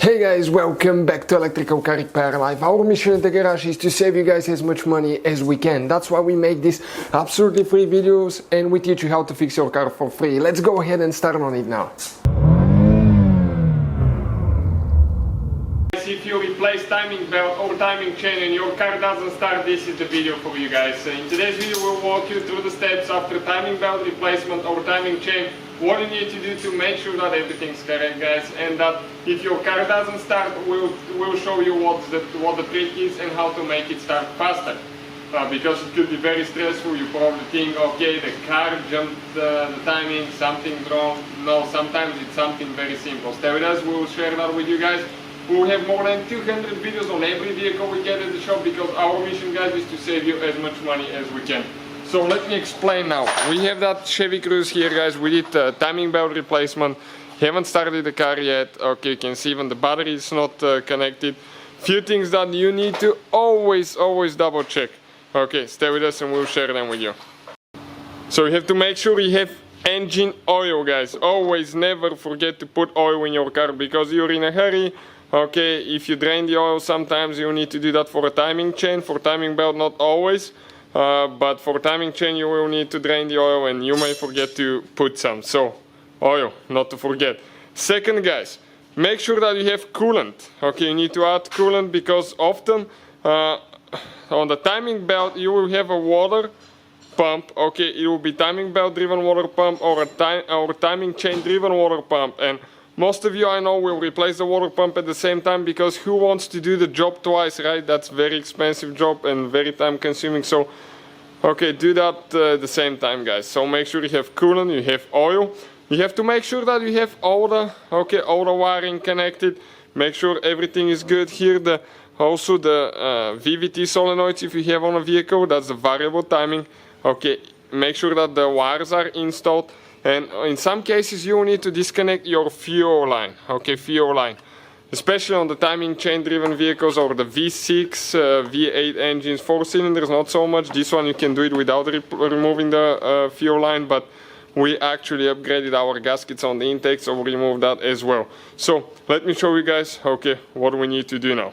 Hey guys, welcome back to Electrical Car Repair Live. Our mission at the garage is to save you guys as much money as we can. That's why we make these absolutely free videos and we teach you how to fix your car for free. Let's go ahead and start on it now. If you replace timing belt or timing chain and your car doesn't start, this is the video for you guys. In today's video we'll walk you through the steps after timing belt replacement or timing chain, what you need to do to make sure that everything's correct, guys, and that if your car doesn't start, we'll show you what the trick is and how to make it start faster. Because it could be very stressful. You probably think, okay, the car jumped the timing, something's wrong. No, sometimes it's something very simple. Stay with us, we'll share that with you guys. We'll have more than 200 videos on every vehicle we get at the shop because our mission, guys, is to save you as much money as we can. So let me explain now. We have that Chevy Cruze here, guys. We did timing belt replacement. Haven't started the car yet. Okay, you can see even the battery is not connected. Few things that you need to always double check. Okay, stay with us and we'll share them with you. So you have to make sure you have engine oil, guys. Always never forget to put oil in your car because you're in a hurry. Okay, if you drain the oil, sometimes you need to do that for a timing chain. For timing belt, not always. But for timing chain, you will need to drain the oil and you may forget to put some. So, oil, not to forget. Second, guys, make sure that you have coolant. Okay, you need to add coolant because often on the timing belt, you will have a water pump. Okay, it will be timing belt driven water pump or a timing chain driven water pump. And most of you, I know, will replace the water pump at the same time because who wants to do the job twice, right? That's very expensive job and very time consuming. So, okay, do that at the same time, guys. So make sure you have coolant, you have oil. You have to make sure that you have all the wiring connected. Make sure everything is good here. Also the VVT solenoids, if you have on a vehicle, that's the variable timing. Okay, make sure that the wires are installed. And in some cases you will need to disconnect your fuel line, okay, fuel line. Especially on the timing chain driven vehicles or the V6, V8 engines, 4 cylinders, not so much. This one you can do it without removing the fuel line, but we actually upgraded our gaskets on the intake, so we'll remove that as well. So let me show you guys, okay, what we need to do now.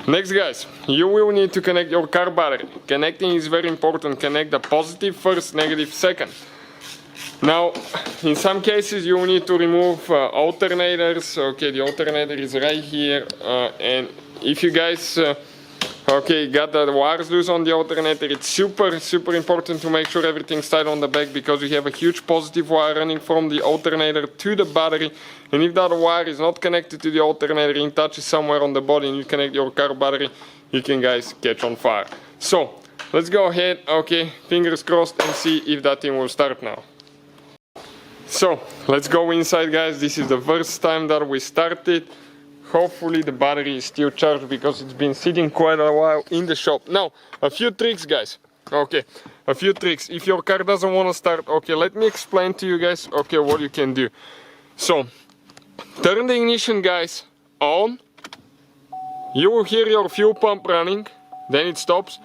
Next, guys, you will need to connect your car battery. Connecting is very important. Connect the positive first, negative second. Now, in some cases you will need to remove alternators. Okay, the alternator is right here, and if you guys got the wires loose on the alternator, it's super important to make sure everything's tight on the back because we have a huge positive wire running from the alternator to the battery, and if that wire is not connected to the alternator and touches somewhere on the body and you connect your car battery, you can, guys, catch on fire. So let's go ahead, okay, fingers crossed, and see if that thing will start now. So let's go inside, guys. This is the first time that we started. Hopefully the battery is still charged because it's been sitting quite a while in the shop. Now, a few tricks, guys. Okay, a few tricks. If your car doesn't want to start, okay, let me explain to you guys, okay, what you can do. So, turn the ignition, guys, on. You will hear your fuel pump running. Then it stops.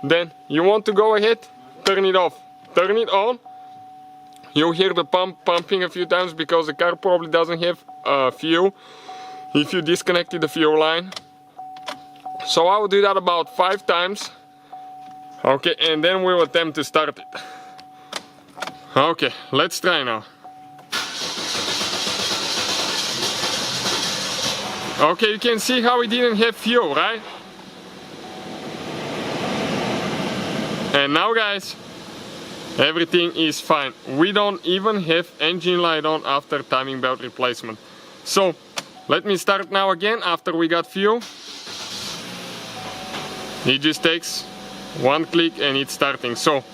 Then you want to go ahead, turn it off. Turn it on. You'll hear the pump pumping a few times because the car probably doesn't have fuel if you disconnected the fuel line. So I will do that about 5 times. Okay, and then we'll attempt to start it. Okay, let's try now. Okay, you can see how it didn't have fuel, right? And now, guys, everything is fine. We don't even have engine light on after timing belt replacement. So let me start now again after we got fuel. It just takes one click and it's starting. So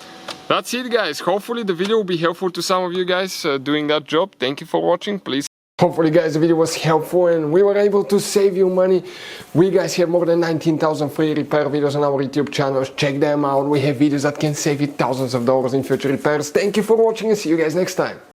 that's it, guys. Hopefully the video will be helpful to some of you guys doing that job. Thank you for watching. Please. Hopefully, guys, the video was helpful and we were able to save you money. We, guys, have more than 19,000 free repair videos on our YouTube channels. Check them out. We have videos that can save you thousands of dollars in future repairs. Thank you for watching and see you guys next time.